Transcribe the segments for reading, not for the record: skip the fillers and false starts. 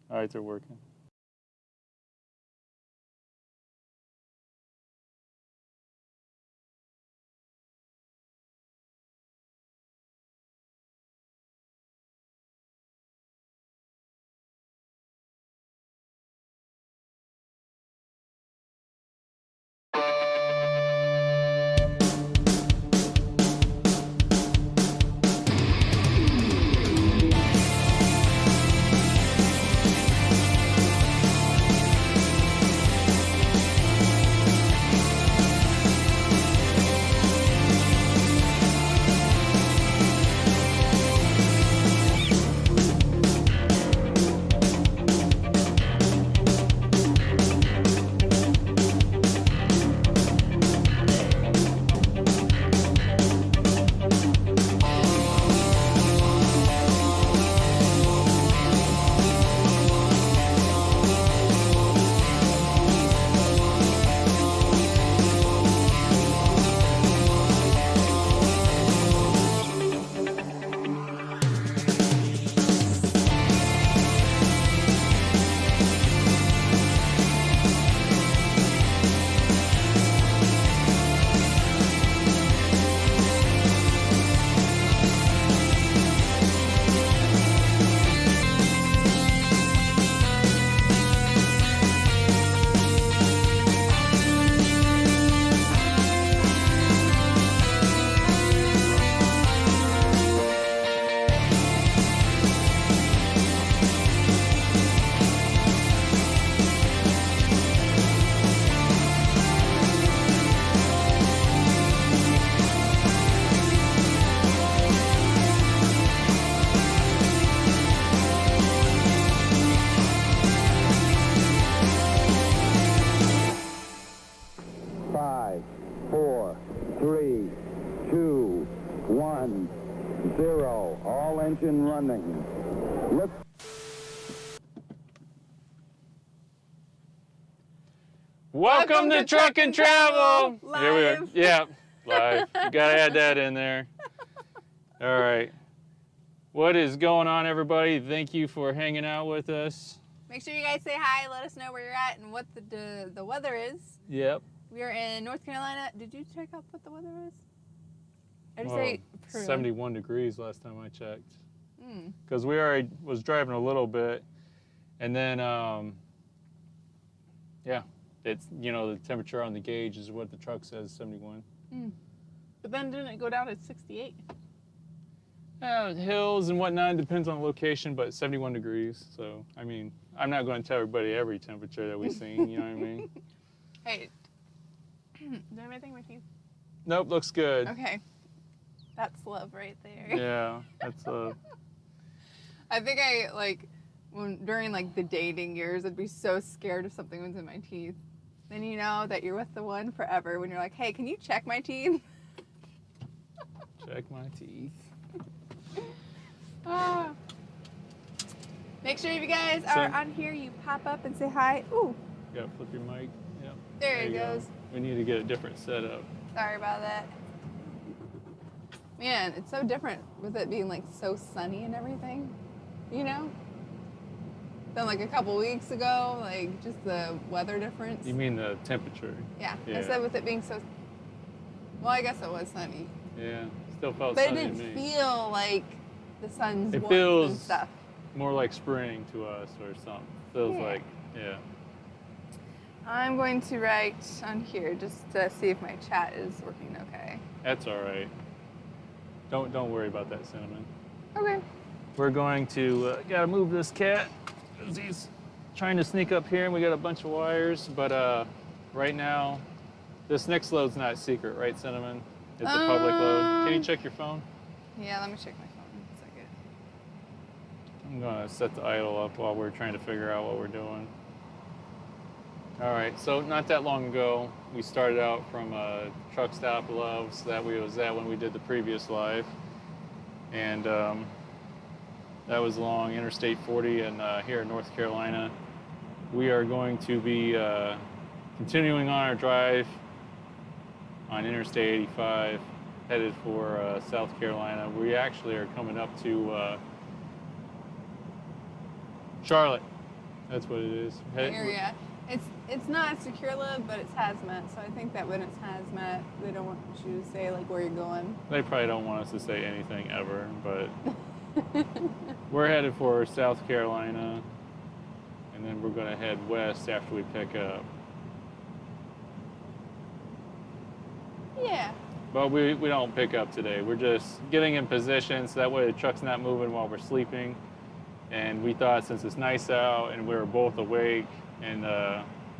All right, they're working. Engine running. Look. Welcome to Truck and Travel. Live. Here we are. Yeah, live. You gotta add that in there. All right. What is going on, everybody? Thank you for hanging out with us. Make sure you guys say hi. Let us know where you're at and what the weather is. Yep. We are in North Carolina. Did you check out what the weather is? I just say 71 degrees last time I checked. Because we already was driving a little bit, and then yeah, it's the temperature on the gauge is what the truck says, 71. But then didn't it go down to 68? Hills and whatnot, depends on the location, but 71 degrees. So I mean, I'm not going to tell everybody every temperature that we've seen. You know what I mean? Hey, do I have anything in my teeth? Nope, looks good. Okay, that's love right there. Yeah, that's I think during the dating years, I'd be so scared if something was in my teeth. Then you know that you're with the one forever when you're like, hey, can you check my teeth? Check my teeth. Make sure if you guys are on here, you pop up and say hi. Ooh. You gotta flip your mic. Yep. There it goes. Go. We need to get a different setup. Sorry about that. Man, it's so different with it being so sunny and everything, than a couple weeks ago, just the weather difference. You mean the temperature? Yeah. I said with it being so, well, I guess it was sunny. Yeah, still felt but sunny it to me. didn't feel like the sun's it warmth feels and stuff. More like spring to us or something. Feels like, yeah. I'm going to write on here just to see if my chat is working okay. That's all right. Don't worry about that, Cinnamon. Okay. We're going to gotta move this cat because he's trying to sneak up here, and we got a bunch of wires. But right now, this next load's not secret, right, Cinnamon? It's a public load. Can you check your phone? Yeah, let me check my phone a second. I'm gonna set the idle up while we're trying to figure out what we're doing. All right, so not that long ago, we started out from a truck stop Loves that we was at when we did the previous live. And that was along Interstate 40 and here in North Carolina. We are going to be continuing on our drive on Interstate 85, headed for South Carolina. We actually are coming up to Charlotte That's what it is. area. It's not secure live, but it's hazmat. So I think that when it's hazmat, they don't want you to say like where you're going. They probably don't want us to say anything ever, but we're headed for South Carolina, and then we're going to head west after we pick up. Yeah. But we don't pick up today. We're just getting in position so that way the truck's not moving while we're sleeping. And we thought since it's nice out and we were both awake and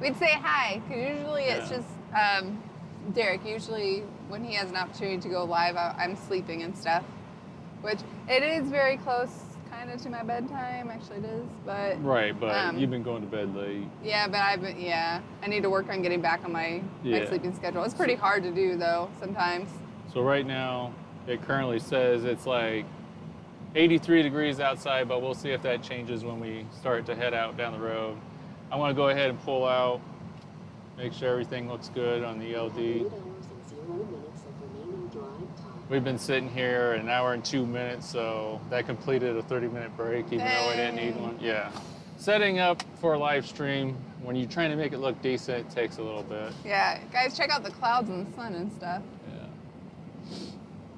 we'd say hi, because usually it's just Derek. Usually when he has an opportunity to go live, I'm sleeping and stuff, which it is very close kind of to my bedtime. Actually, it is, but right. But you've been going to bed late. Yeah, but I need to work on getting back on my sleeping schedule. It's pretty hard to do though sometimes. So right now it currently says it's like 83 degrees outside, but we'll see if that changes when we start to head out down the road. I want to go ahead and pull out, make sure everything looks good on the LD. We've been sitting here an hour and 2 minutes, so that completed a 30-minute break, even though I didn't need one. Yeah. Setting up for a live stream, when you're trying to make it look decent, it takes a little bit. Yeah, guys, check out the clouds and the sun and stuff. Yeah.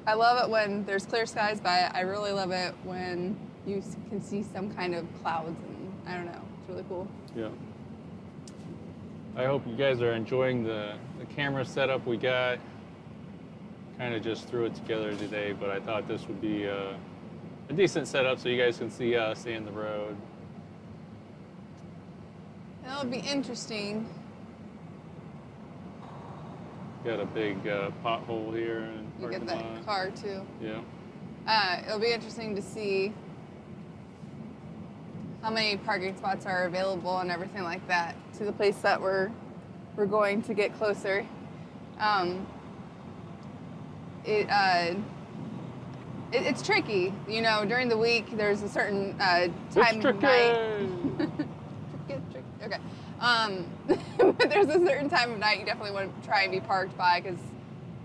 I love it when there's clear skies, but I really love it when you can see some kind of clouds, and I don't know, it's really cool. Yeah. I hope you guys are enjoying the camera setup we got. Kind of just threw it together today, but I thought this would be a decent setup so you guys can see us and the road. That'll be interesting. Got a big pothole here. In You get that car too. Yeah. It'll be interesting to see how many parking spots are available and everything like that to the place that we're going to get closer. It's tricky, you know. During the week, there's a certain time of night. Okay. But there's a certain time of night you definitely want to try and be parked by, because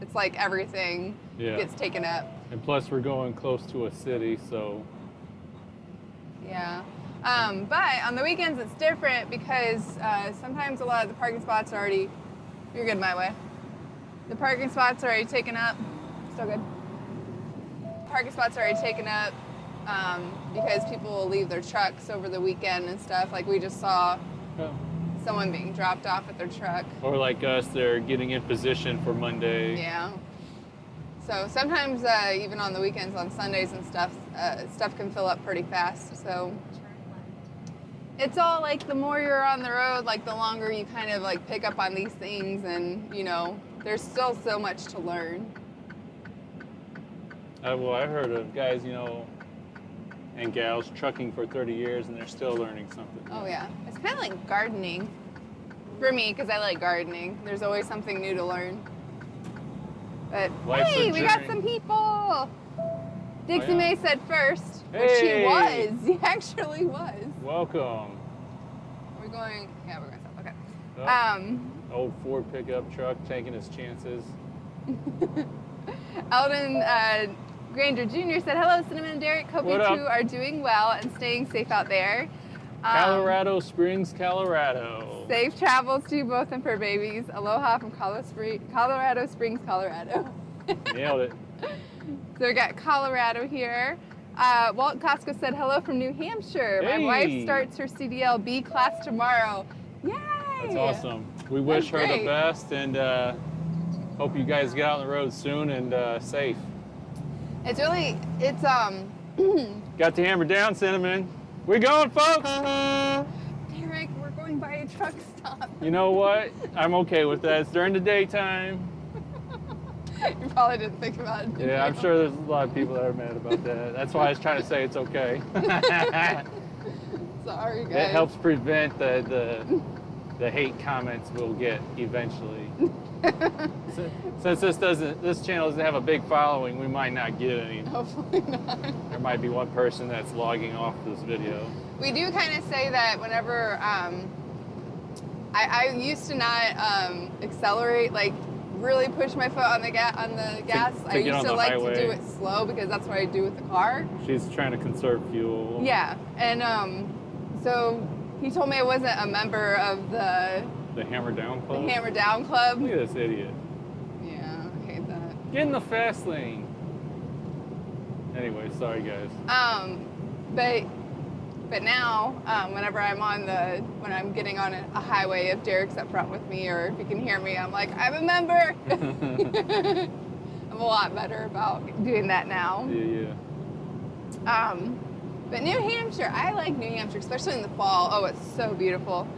it's like everything gets taken up. And plus, we're going close to a city, so. Yeah. But on the weekends, it's different because sometimes a lot of the parking spots are already. You're good my way. The parking spots are already taken up. Still good. Parking spots are already taken up because people will leave their trucks over the weekend and stuff. Like we just saw someone being dropped off at their truck. Or like us, they're getting in position for Monday. Yeah. So sometimes even on the weekends, on Sundays and stuff, stuff can fill up pretty fast. So it's all like the more you're on the road, like the longer you kind of like pick up on these things, and you know, there's still so much to learn. Well, I heard of guys, you know, and gals trucking for 30 years and they're still learning something. Oh yeah, it's kind of like gardening for me because I like gardening. There's always something new to learn. But hey, we got some people. Dixie May said first, which she was. He actually was. Welcome. We're going. Yeah, we're going south. Okay. Old Ford pickup truck taking his chances. Eldon Granger Jr. said, "Hello, Cinnamon and Derek. Hope you two are doing well and staying safe out there." Colorado Springs, Colorado. Safe travels to you both and fur babies. Aloha from Colorado Springs, Colorado. Nailed it. So we got Colorado here. Walt Costco said, "Hello from New Hampshire. Hey. My wife starts her CDL B class tomorrow." Yay! That's awesome. We wish her the best, and hope you guys get out on the road soon and safe. It's Got the hammer down, Cinnamon. We going, folks? Derek, we're going by a truck stop. You know what? I'm okay with that. It's during the daytime. You probably didn't think about it. Yeah, I'm sure there's a lot of people that are mad about that. That's why I was trying to say it's okay. Sorry, guys. It helps prevent the hate comments we'll get eventually. Since this channel doesn't have a big following, we might not get any. Hopefully not. There might be one person that's logging off this video. We do kind of say that whenever I used to not accelerate, like really push my foot on the gas. I used to like to do it slow because that's what I do with the car. She's trying to conserve fuel. Yeah, and so He told me I wasn't a member of the Hammer Down Club? Hammer Down Club. Look at this idiot. Yeah, I hate that. Get in the fast lane. Anyway, sorry guys. But now, whenever when I'm getting on a highway, if Derek's up front with me or if he can hear me, I'm like, I'm a member. I'm a lot better about doing that now. Yeah. But New Hampshire, I like New Hampshire, especially in the fall. Oh, it's so beautiful.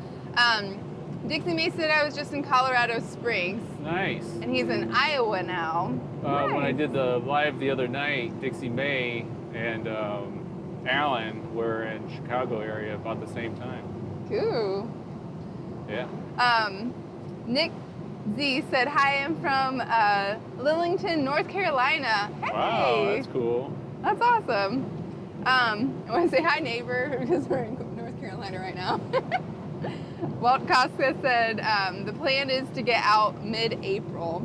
Dixie May said I was just in Colorado Springs. Nice. And he's in Iowa now. Nice. When I did the live the other night, Dixie May and Alan were in Chicago area about the same time. Cool. Yeah. Nick Z said, hi, I'm from Lillington, North Carolina. Hey. Wow, that's cool. That's awesome. I want to say hi, neighbor, because we're in North Carolina right now. Walt Koska said, the plan is to get out mid-April.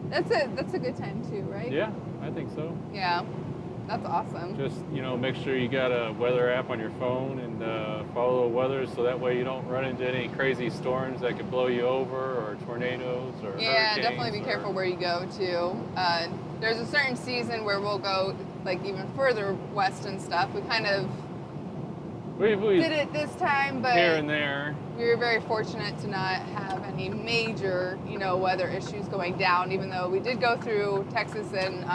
That's a good time too, right? Yeah, I think so. Yeah, that's awesome. Just, make sure you got a weather app on your phone and follow the weather so that way you don't run into any crazy storms that could blow you over or tornadoes or Yeah, definitely be careful where you go to. There's a certain season where we'll go like even further west and stuff. We kind of we did it this time, but here and there. We were very fortunate to not have any major, weather issues going down, even though we did go through Texas and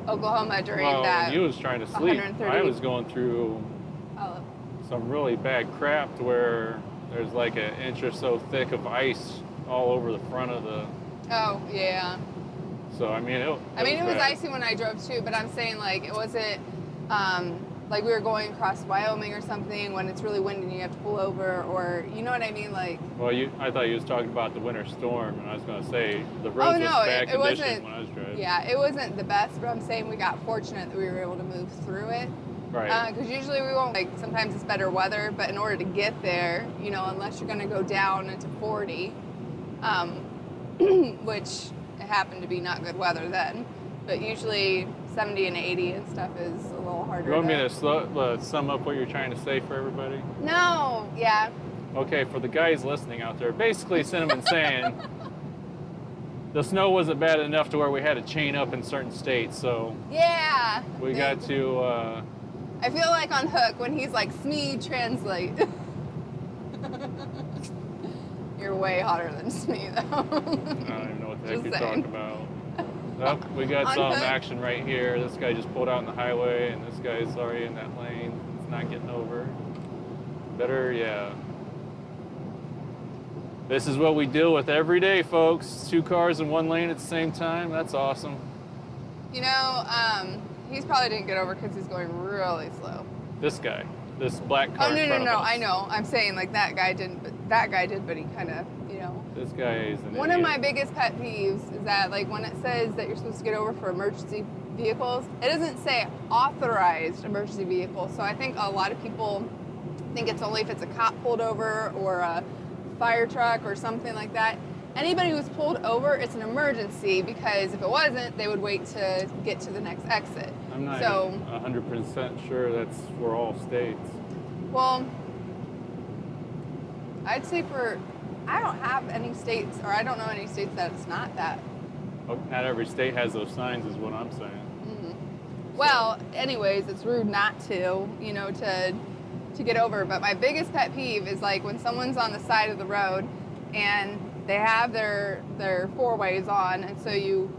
Oklahoma during that. When you was trying to sleep, 130. I was going through some really bad crap to where there's like an inch or so thick of ice all over the front of the... Oh, yeah. So, it was icy when I drove too, but I'm saying like it wasn't... like we were going across Wyoming or something when it's really windy and you have to pull over, or you know what I mean, like. Well, I thought you was talking about the winter storm, and I was going to say the roads was bad condition when I was driving. Yeah, it wasn't the best, but I'm saying we got fortunate that we were able to move through it. Right. Because usually we won't. Like sometimes it's better weather, but in order to get there, unless you're going to go down into 40, which it happened to be not good weather then, but usually 70 and 80 and stuff is a little harder. You want me to sum up what you're trying to say for everybody? No, yeah. Okay, for the guys listening out there, basically Cinnamon saying the snow wasn't bad enough to where we had to chain up in certain states, so yeah, we got to... I feel like on Hook when he's like, Smee, translate. You're way hotter than Smee, though. I don't even know what the heck you're saying. talking about. Oh, we got some action right here. This guy just pulled out on the highway, and this guy's already in that lane. It's not getting over. Better, yeah. This is what we deal with every day, folks. 2 cars in 1 lane at the same time. That's awesome. He's probably didn't get over because he's going really slow. This guy, this black car. Oh, in front of us. I know. I'm saying like that guy didn't, but that guy did, but he kind of, This guy is an One idiot. of my biggest pet peeves is that, like, when it says that you're supposed to get over for emergency vehicles, it doesn't say authorized emergency vehicle. So I think a lot of people think it's only if it's a cop pulled over or a fire truck or something like that. Anybody who's pulled over, it's an emergency, because if it wasn't, they would wait to get to the next exit. I'm not 100% sure that's for all states. Well, I'd say I don't have any states, or I don't know any states that it's not that. Well, not every state has those signs, is what I'm saying. Mm-hmm. Well, anyways, it's rude not to, to get over. But my biggest pet peeve is like when someone's on the side of the road and they have their 4-ways on, and so you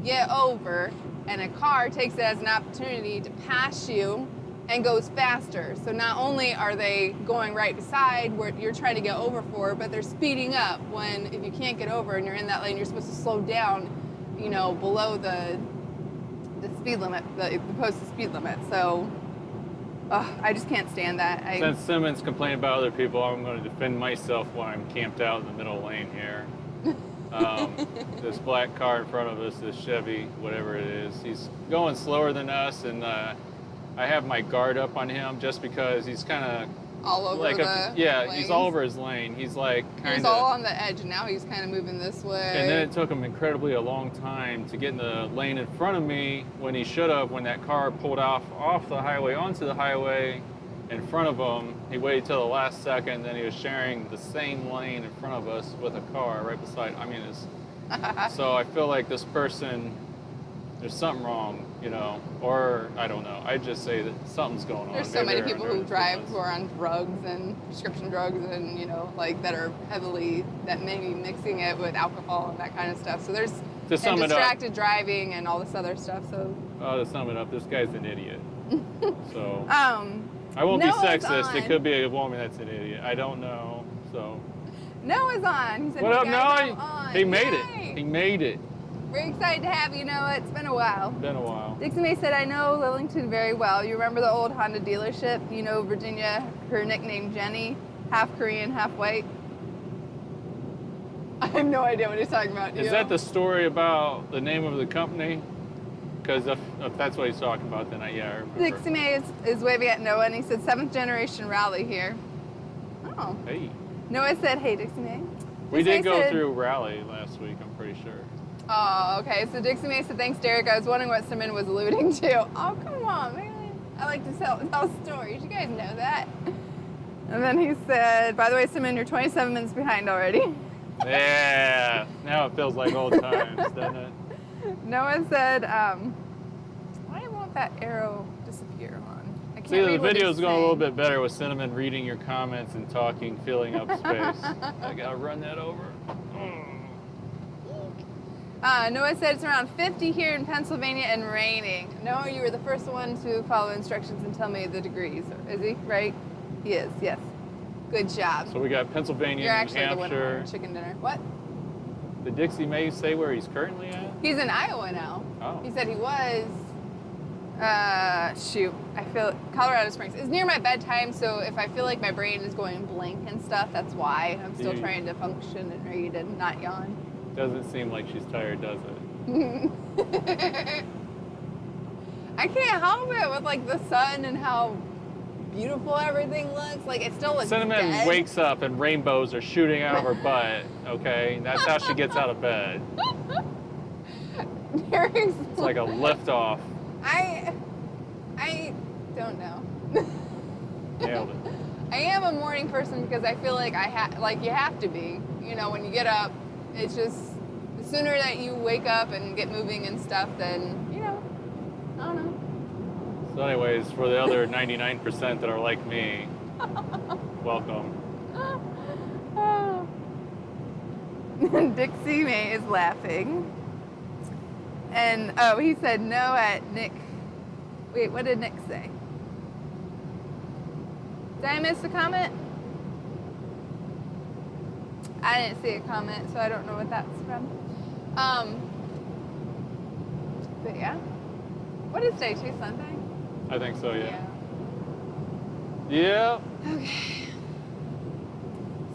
get over, and a car takes it as an opportunity to pass you and goes faster. So not only are they going right beside where you're trying to get over for, but they're speeding up when, if you can't get over and you're in that lane, you're supposed to slow down, below the speed limit, the posted speed limit. So I just can't stand that. Since Simmons complained about other people, I'm going to defend myself while I'm camped out in the middle lane here. This black car in front of us, this Chevy, whatever it is, he's going slower than us, and I have my guard up on him just because he's kind of all over like the lanes. He's all over his lane. He's like kind of... He's all on the edge, and now he's kind of moving this way. And then it took him incredibly a long time to get in the lane in front of me when he should have, when that car pulled off the highway onto the highway. in front of him. He waited till the last second, then he was sharing the same lane in front of us with a car right beside. I mean, so I feel like this person, there's something wrong, you know, or I don't know. I just say that something's going on. There's so many Maybe people they're who drive influenced. who are on drugs and prescription drugs and, you know, like that are heavily, that may be mixing it with alcohol and that kind of stuff. So there's To sum it up, distracted driving and all this other stuff. So, to sum it up, this guy's an idiot. So um, I won't be Noah's sexist. on. It could be a woman that's an idiot. I don't know. So Noah's on. He said, what "Hey up, guys, Noah? I'm on." He made Yay. it. He made it. We're excited to have you, Noah. It's been a while. Been a while. Dixie May said, I know Lillington very well. You remember the old Honda dealership? You know Virginia, her nickname Jenny, half Korean, half white? I have no idea what he's talking about. Is that the story about the name of the company? Because if that's what he's talking about, then I remember. Dixie May is waving at Noah, and he said, 7th generation rally here. Oh. Hey. Noah said, hey, Dixie May. We Dixie did May go said- through Raleigh last week, I'm pretty sure. Oh, okay. So Dixie May said, thanks, Derek. I was wondering what Simon was alluding to. Oh, come on, man. I like to tell stories. You guys know that. And then he said, by the way, Simon, you're 27 minutes behind already. Yeah. Now it feels like old times, doesn't it? Noah said, why won't that arrow disappear on? I can't See, the read what video's he's going a little saying. bit better with Cinnamon reading your comments and talking, filling up space. I gotta run that over. Noah said it's around 50 here in Pennsylvania and raining. Noah, you were the first one to follow instructions and tell me the degrees. Is he? Right? He is, yes. Good job. So we got Pennsylvania, You're New actually the winner Hampshire. on chicken dinner. What? Did Dixie May say where he's currently at? He's in Iowa now. Oh. He said he was, shoot, I feel, Colorado Springs. It's near my bedtime, so if I feel like my brain is going blank and stuff, that's why. I'm still Yeah. trying to function and read and not yawn. Doesn't seem like she's tired, does it? I can't help it with like the sun and how beautiful everything looks. Like it still looks Cinnamon dead. wakes up and rainbows are shooting out of her butt, okay? That's how she gets out of bed. Derek's It's like a lift-off. I don't know. Nailed it. I am a morning person because I feel like like you have to be. You know, when you get up, it's just the sooner that you wake up and get moving and stuff, then you know, I don't know. So anyways, for the other 99% that are like me, welcome. Dixie May is laughing. And, oh, he said no at Nick. Wait, what did Nick say? Did I miss a comment? I didn't see a comment, so I don't know what that's from. But yeah. What is day 2, Sunday? I think so, yeah. Yeah. Okay.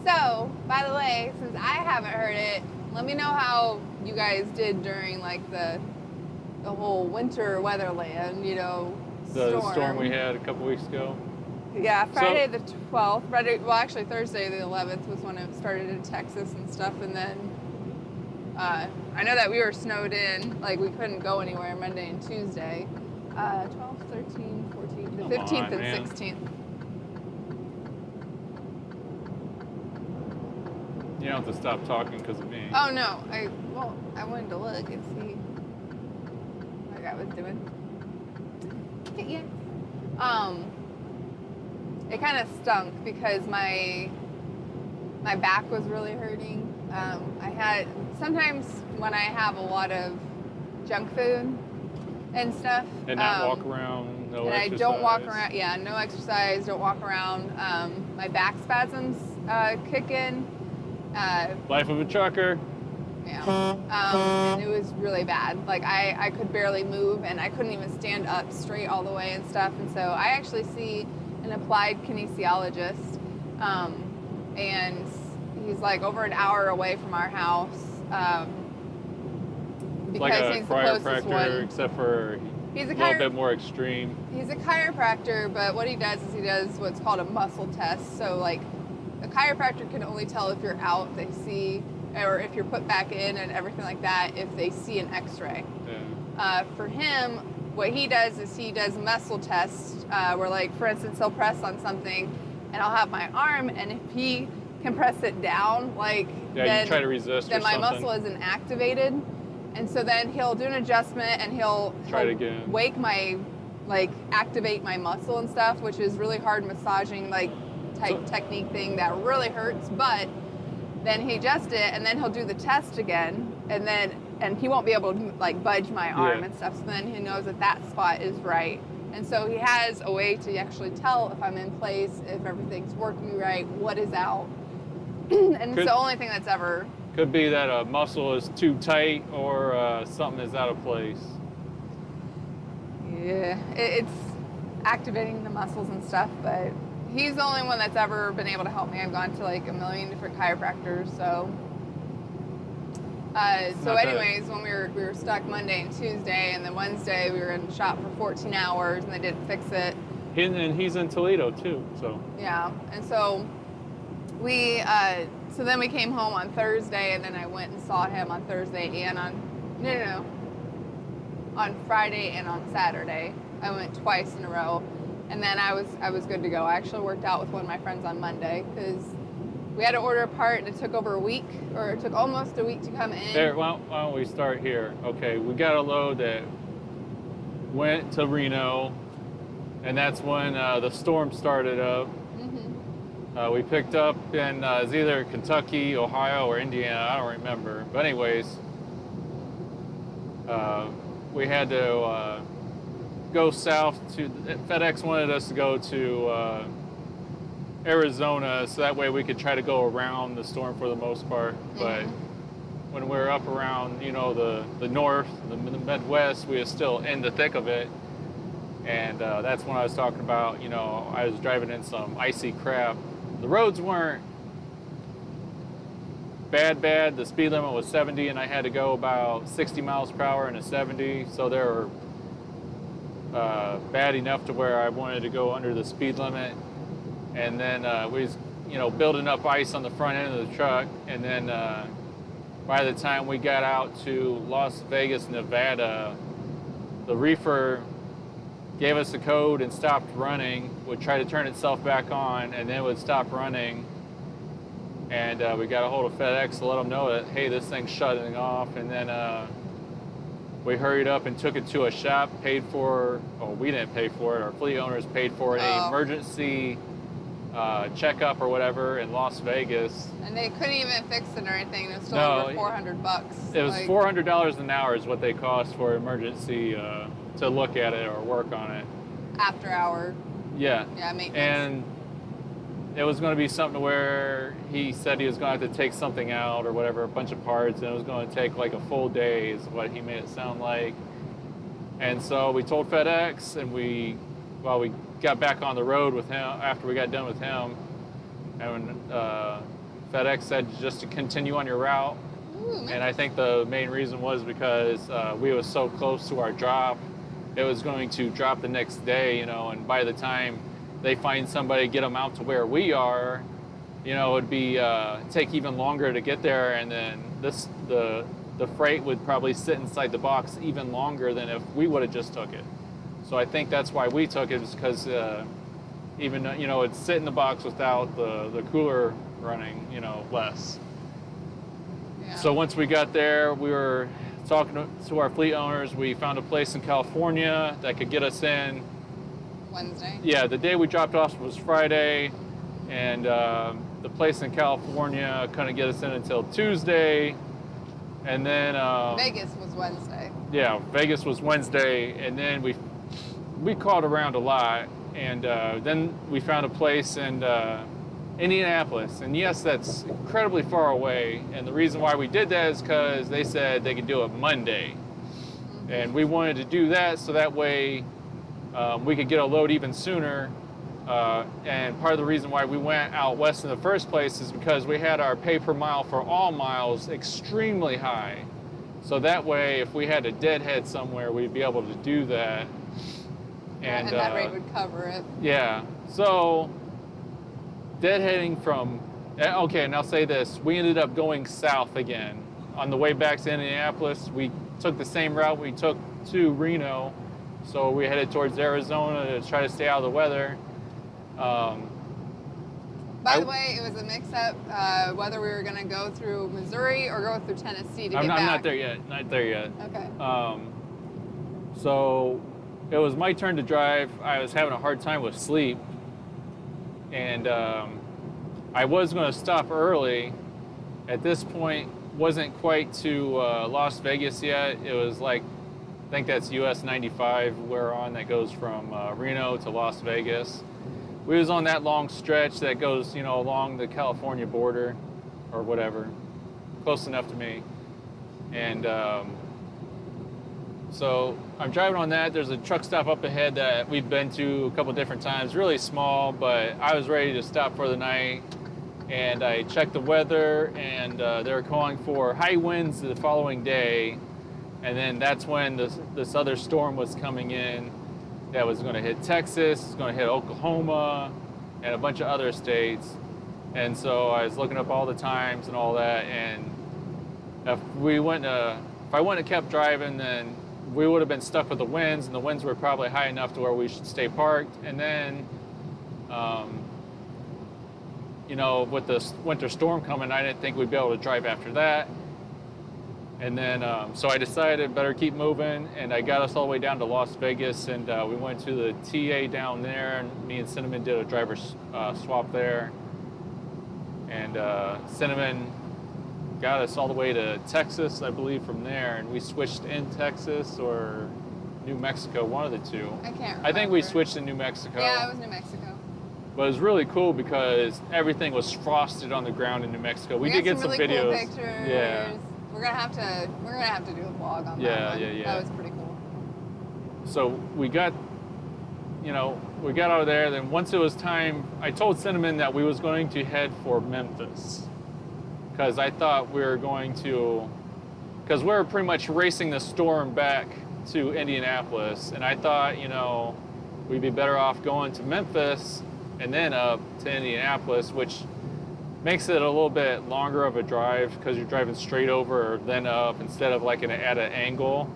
So, by the way, since I haven't heard it, let me know how you guys did during like the whole winter weatherland, you know, The storm we had a couple weeks ago. Yeah, Friday the 12th. Well, actually Thursday the 11th was when it started in Texas and stuff, and then I know that we were snowed in, like we couldn't go anywhere Monday and Tuesday. 12th, 13th, 14th, the 15th and 16th. You don't have to stop talking because of me. Oh no, I wanted to look and see what I was doing. Yeah. It kind of stunk because my back was really hurting. Sometimes when I have a lot of junk food and stuff. And not walk around, no and exercise. I don't walk around, no exercise, don't walk around. My back spasms kick in. Life of a trucker. Yeah. And it was really bad. Like I could barely move and I couldn't even stand up straight all the way and stuff. And so I actually see an applied kinesiologist. And he's like over an hour away from our house. It's like a he's the closest one. chiropractor, except for He's a little bit more extreme. He's a chiropractor, but what he does is he does what's called a muscle test. So like a chiropractor can only tell if you're out, they see, or if you're put back in and everything like that, if they see an x-ray. Yeah. For him, what he does is he does muscle tests where, like, for instance, he'll press on something and I'll have my arm, and if he can press it down, like, then, you try to resist then or my something. muscle isn't activated. And so then he'll do an adjustment and he'll Try it again. wake my, like, activate my muscle and stuff, which is really hard massaging, like, type technique thing that really hurts. But then he adjusts it, and then he'll do the test again, and he won't be able to, like, budge my arm and stuff. So then he knows that that spot is right. And so he has a way to actually tell if I'm in place, if everything's working right, what is out. And it's the only thing that's ever... Could be that a muscle is too tight or something is out of place. Yeah, it's activating the muscles and stuff, but he's the only one that's ever been able to help me. I've gone to like a million different chiropractors, so... anyways, when we were stuck Monday and Tuesday, and then Wednesday we were in the shop for 14 hours, and they didn't fix it. And he's in Toledo too, so. Yeah, and so so then we came home on Thursday, and then I went and saw him on Thursday and on Friday and on Saturday. I went twice in a row, and then I was good to go. I actually worked out with one of my friends on Monday because we had to order a part, and it took over a week, or it took almost a week to come in. There, why don't we start here? Okay, we got a load that went to Reno, and that's when the storm started up. We picked up in it's either Kentucky, Ohio, or Indiana. I don't remember. But anyways, we had to go south to... FedEx wanted us to go to Arizona, so that way we could try to go around the storm for the most part. But when we were up around, the north, the Midwest, we were still in the thick of it. And that's when I was talking about, I was driving in some icy crap. The roads weren't bad. The speed limit was 70, and I had to go about 60 miles per hour in a 70. So they were bad enough to where I wanted to go under the speed limit. And then we was, building up ice on the front end of the truck. And then by the time we got out to Las Vegas, Nevada, the reefer gave us a code and stopped running, would try to turn itself back on, and then would stop running. And we got a hold of FedEx to let them know that, hey, this thing's shutting off. And then we hurried up and took it to a shop, paid for, we didn't pay for it, our fleet owners paid for it, an emergency checkup or whatever in Las Vegas. And they couldn't even fix it or anything. It was still over $400. It was $400 an hour is what they cost for emergency to look at it or work on it. After hour. Yeah. Yeah, maintenance. And it was going to be something where he said he was going to have to take something out or whatever, a bunch of parts, and it was going to take like a full day is what he made it sound like. And so we told FedEx, and we got back on the road with him after we got done with him, and FedEx said just to continue on your route. Ooh, and I think the main reason was because we were so close to our drop. It was going to drop the next day, and by the time they find somebody, get them out to where we are, it'd be take even longer to get there, and then the freight would probably sit inside the box even longer than if we would have just took it. So I think that's why we took it, is because even it'd sit in the box without the cooler running, less. Yeah. So once we got there, we were talking to our fleet owners. We found a place in California that could get us in Wednesday. Yeah, the day we dropped off was Friday, and the place in California couldn't get us in until Tuesday, and then Vegas was Wednesday. Yeah, Vegas was Wednesday, and then we called around a lot, and then we found a place in Indianapolis, and yes, that's incredibly far away, and the reason why we did that is because they said they could do it Monday, and we wanted to do that so that way we could get a load even sooner, and part of the reason why we went out west in the first place is because we had our pay per mile for all miles extremely high, so that way if we had to deadhead somewhere, we'd be able to do that. And that rate would cover it. Yeah, so deadheading from, okay, and I'll say this, we ended up going south again. On the way back to Indianapolis, we took the same route we took to Reno, So we headed towards Arizona to try to stay out of the weather. By the way, it was a mix-up whether we were going to go through Missouri or go through Tennessee to get back. I'm not there yet. Not there yet. Okay. So it was my turn to drive. I was having a hard time with sleep, and I was going to stop early. At this point, wasn't quite to Las Vegas yet. It was like, I think that's US 95 we're on that goes from Reno to Las Vegas. We was on that long stretch that goes, you know, along the California border or whatever, close enough to me. And so I'm driving on that. There's a truck stop up ahead that we've been to a couple different times, really small, but I was ready to stop for the night. And I checked the weather, and they were calling for high winds the following day. And then that's when this other storm was coming in that was going to hit Texas, it's going to hit Oklahoma, and a bunch of other states. And so I was looking up all the times and all that, and if I wouldn't have kept driving, then we would have been stuck with the winds, and the winds were probably high enough to where we should stay parked. And then, you know, with this winter storm coming, I didn't think we'd be able to drive after that. And then, so I decided better keep moving, and I got us all the way down to Las Vegas, and we went to the TA down there, and me and Cinnamon did a driver's swap there. And Cinnamon got us all the way to Texas, I believe, from there, and we switched in Texas or New Mexico, one of the two. I can't remember. I think we switched in New Mexico. Yeah, it was New Mexico. But it was really cool because everything was frosted on the ground in New Mexico. We did get some really videos. Cool pictures. Yeah. We're gonna have to do a vlog on that one. Yeah. That was pretty cool. So we got out of there. Then once it was time, I told Cinnamon that we was going to head for Memphis because I thought we were going to, because we were pretty much racing the storm back to Indianapolis, and I thought, you know, we'd be better off going to Memphis and then up to Indianapolis, which makes it a little bit longer of a drive because you're driving straight over or then up instead of like at an angle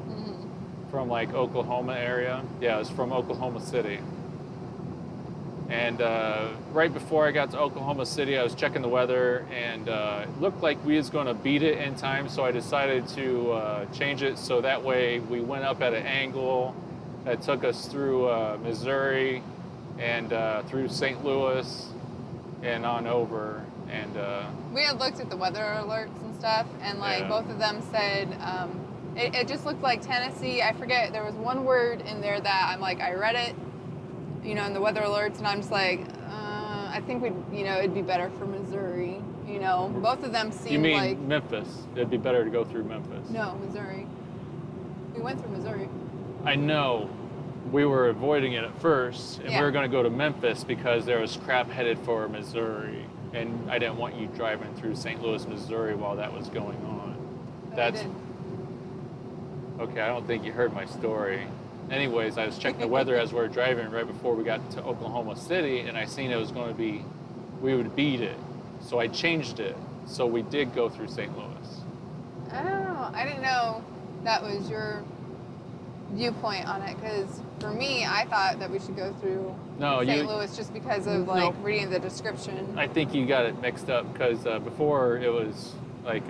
from like Oklahoma area. Yeah, it's from Oklahoma City. And right before I got to Oklahoma City, I was checking the weather, and it looked like we was going to beat it in time, so I decided to change it so that way we went up at an angle that took us through Missouri and through St. Louis and on over. And we had looked at the weather alerts and stuff, and like both of them said it just looked like Tennessee. I forget, there was one word in there that I'm like, I read it, you know, in the weather alerts, and I'm just like, I think it'd be better for Missouri. You know, both of them seemed like. You mean Memphis? It'd be better to go through Memphis. No, Missouri. We went through Missouri. I know. We were avoiding it at first, and we were going to go to Memphis because there was crap headed for Missouri. And I didn't want you driving through St. Louis, Missouri while that was going on. That's okay. I don't think you heard my story. Anyways, I was checking the weather as we were driving right before we got to Oklahoma City, and I seen it was going to be, we would beat it. So I changed it. So we did go through St. Louis. Oh, I didn't know that was your viewpoint on it, because for me, I thought that we should go through St. Louis just because of reading the description. I think you got it mixed up because before it was like,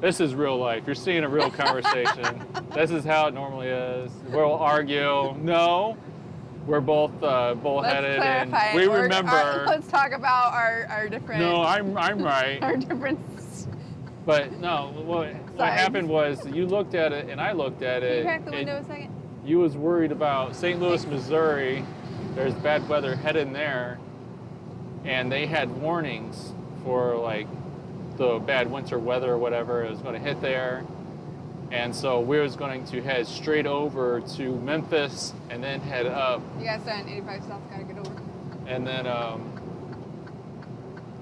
this is real life. You're seeing a real conversation. This is how it normally is. We'll argue. No, we're both bullheaded, and we remember. Let's talk about our different. No, I'm right. Our different. But no, what happened was you looked at it and I looked at it. Can you crack the window a second? You was worried about St. Louis, Missouri. There's bad weather heading there, and they had warnings for like the bad winter weather or whatever. It was going to hit there, and so we was going to head straight over to Memphis and then head up. You guys on 85 South, gotta get over. And then,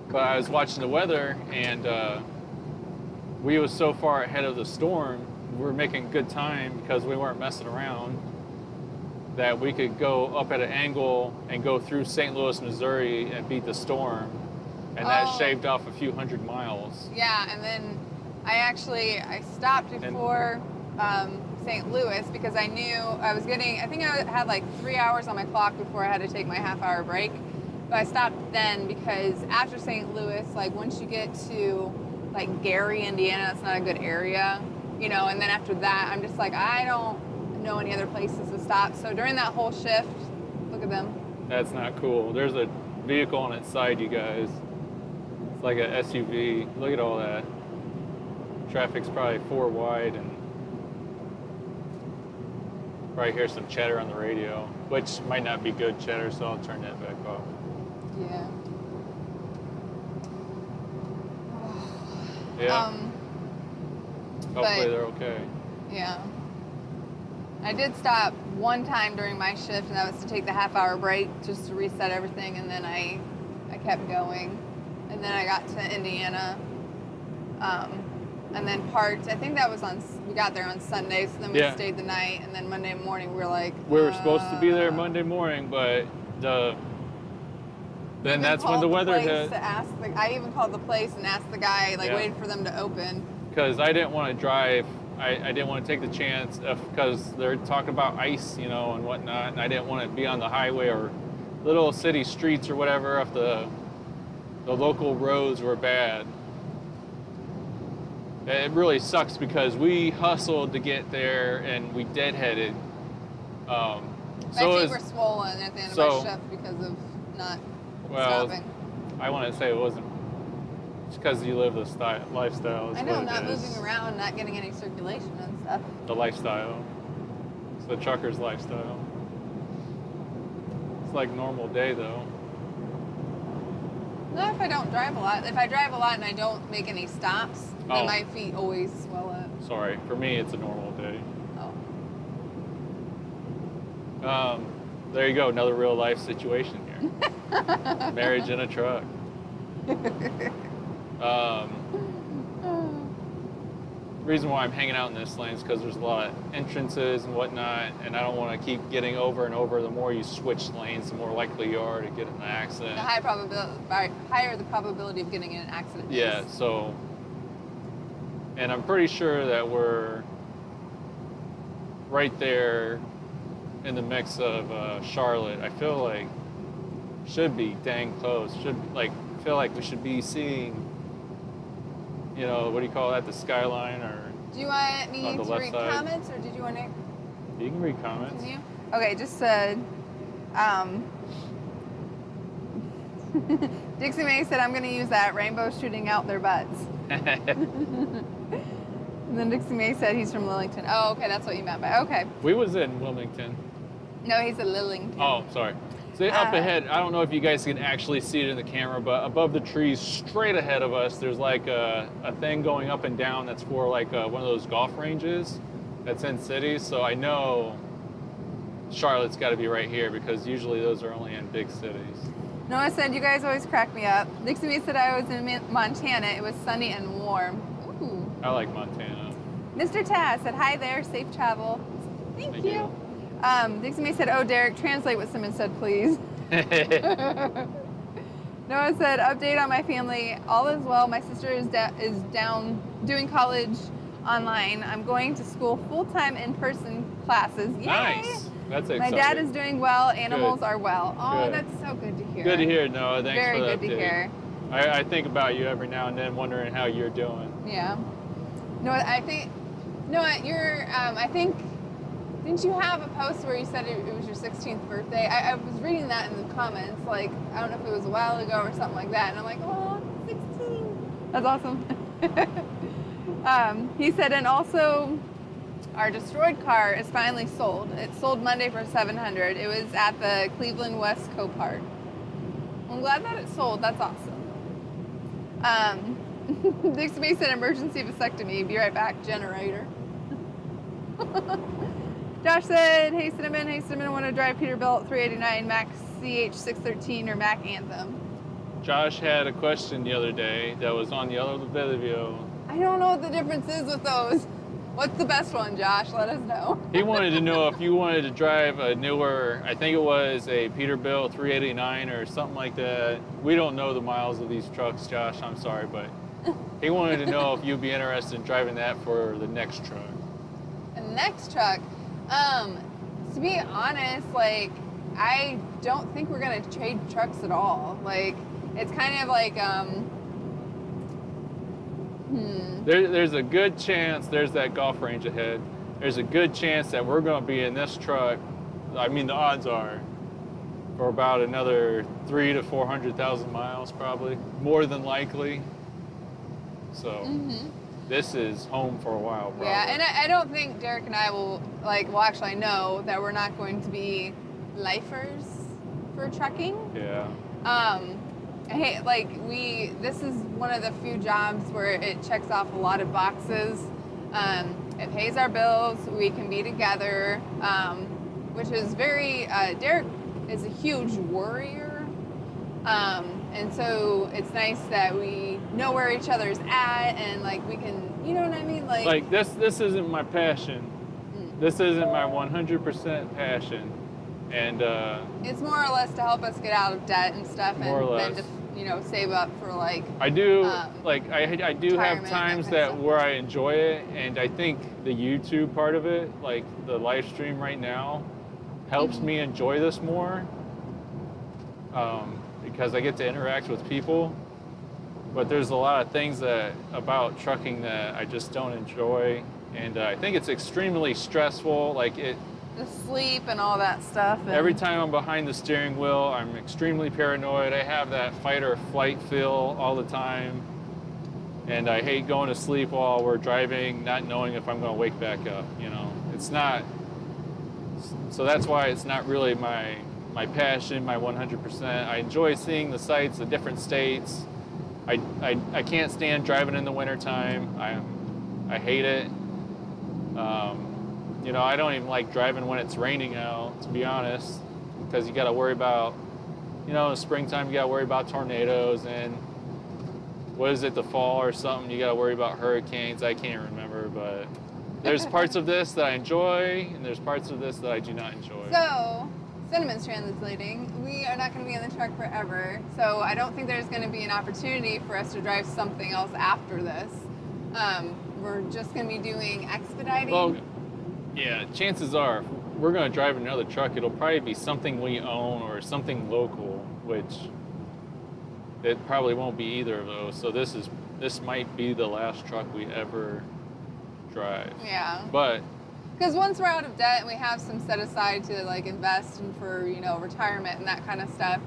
but I was watching the weather, and we was so far ahead of the storm. We were making good time because we weren't messing around, that we could go up at an angle and go through St. Louis, Missouri and beat the storm. And that shaved off a few hundred miles. Yeah, and then I stopped before St. Louis because I knew I was getting, I think I had like 3 hours on my clock before I had to take my half-hour break. But I stopped then because after St. Louis, like once you get to like Gary, Indiana, it's not a good area, you know, and then after that, I'm just like, I don't know any other places to stop. So during that whole shift, look at them. That's not cool. There's a vehicle on its side, you guys. It's like a SUV. Look at all that. Traffic's probably 4 wide, and probably hear some chatter on the radio, which might not be good chatter, so I'll turn that back off. Yeah. Yeah. Hopefully they're okay. Yeah. I did stop one time during my shift, and that was to take the half-hour break just to reset everything, and then I kept going. And then I got to Indiana, and then parked. I think that was we got there on Sunday, so then we stayed the night, and then Monday morning we were like... We were supposed to be there Monday morning, but then that's when the weather hit. I even called the place and asked the guy, waited for them to open. Because I didn't want to drive. I didn't want to take the chance because they're talking about ice, you know, and whatnot, and I didn't want to be on the highway or little city streets or whatever if the local roads were bad. It really sucks because we hustled to get there and we deadheaded. My feet were swollen at the end of my shift because of not stopping. I want to say it wasn't. It's because you live the lifestyle. I know, not moving around, not getting any circulation and stuff. The lifestyle. It's the trucker's lifestyle. It's like normal day though. Not if I don't drive a lot. If I drive a lot and I don't make any stops, then my feet always swell up. Sorry, for me it's a normal day. There you go, another real life situation here. Marriage in a truck. Reason why I'm hanging out in this lane is because there's a lot of entrances and whatnot, and I don't want to keep getting over and over. The more you switch lanes, the more likely you are to get in an accident. The higher the probability of getting in an accident. Yeah, so, and I'm pretty sure that we're right there in the mix of Charlotte. I feel like should be dang close. Feel like we should be seeing, you know, what do you call that, the skyline, or do you want me to read side. Comments, or did you want to? You can read comments. Can you? Okay, just said, Dixie May said, I'm going to use that, rainbow shooting out their butts. And then Dixie May said he's from Lillington. Oh, okay, that's what you meant by, okay. We was in Wilmington. No, he's at Lillington. Oh, sorry. See, up ahead, I don't know if you guys can actually see it in the camera, but above the trees, straight ahead of us, there's like a thing going up and down that's for like one of those golf ranges that's in cities. So I know Charlotte's got to be right here because usually those are only in big cities. Noah said, you guys always crack me up. Dixie May said I was in Montana. It was sunny and warm. Ooh. I like Montana. Mr. Taz said, hi there, safe travel. Thank you. Dixie May said, oh, Derek, translate what Simmons said, please. Noah said, update on my family. All is well. My sister is down doing college online. I'm going to school full-time in-person classes. Yay! Nice. That's exciting. My dad is doing well. Animals are well. Oh, good. That's so good to hear. Good to hear, Noah. Thanks Very for the good to hear. I think about you every now and then, wondering how you're doing. Yeah. Noah, I think, didn't you have a post where you said it was your 16th birthday? I was reading that in the comments, like, I don't know if it was a while ago or something like that, and I'm like, oh, 16. That's awesome. He said, and also, our destroyed car is finally sold. It sold Monday for $700. It was at the Cleveland West Copart. I'm glad that it sold. That's awesome. Dixie May said emergency vasectomy. Be right back, generator. Josh said, hey Cinnamon, want to drive Peterbilt 389 Mac CH613 or Mac Anthem? Josh had a question the other day that was on the other video. I don't know what the difference is with those. What's the best one, Josh? Let us know. He wanted to know if you wanted to drive a newer, I think it was a Peterbilt 389 or something like that. We don't know the miles of these trucks, Josh. I'm sorry, but he wanted to know if you'd be interested in driving that for the next truck. And next truck, to be honest, like, I don't think we're gonna trade trucks at all. Like, it's kind of like, There's a good chance there's that golf range ahead. There's a good chance that we're going to be in this truck. I mean, the odds are for about another 300,000 to 400,000 miles, probably more than likely. So this is home for a while, probably. Yeah, and I don't think Derek and I will, like, well, actually, I know that we're not going to be lifers for trucking. Yeah. Hey, like, this is one of the few jobs where it checks off a lot of boxes. It pays our bills. We can be together, which is very, Derek is a huge worrier. And so it's nice that we know where each other's at and, like, we can, you know what I mean? Like this isn't my passion. This isn't my 100% passion. And it's more or less to help us get out of debt and stuff, and more or less. then to, you know, save up for, like, I do I do have retirement, times that kind of that stuff. where I enjoy it, and I think the YouTube part of it, like the live stream right now, helps me enjoy this more because I get to interact with people. But there's a lot of things about trucking that I just don't enjoy, and I think it's extremely stressful. Like the sleep and all that stuff. And every time I'm behind the steering wheel, I'm extremely paranoid. I have that fight or flight feel all the time. And I hate going to sleep while we're driving, not knowing if I'm going to wake back up, you know. It's not, so that's why it's not really my passion, my 100%. I enjoy seeing the sights, the different states. I can't stand driving in the wintertime. I hate it. You know, I don't even like driving when it's raining out, to be honest, because you got to worry about, you know, in the springtime you got to worry about tornadoes, and what is it, the fall or something, you got to worry about hurricanes. I can't remember, but there's parts of this that I enjoy, and there's parts of this that I do not enjoy. So, Cinnamon's translating. We are not going to be in the truck forever, so I don't think there's going to be an opportunity for us to drive something else after this. We're just going to be doing expediting. Well, yeah, chances are, if we're going to drive another truck, it'll probably be something we own or something local, which it probably won't be either of those. So this might be the last truck we ever drive. Yeah. But because once we're out of debt and we have some set aside to, like, invest in for, you know, retirement and that kind of stuff,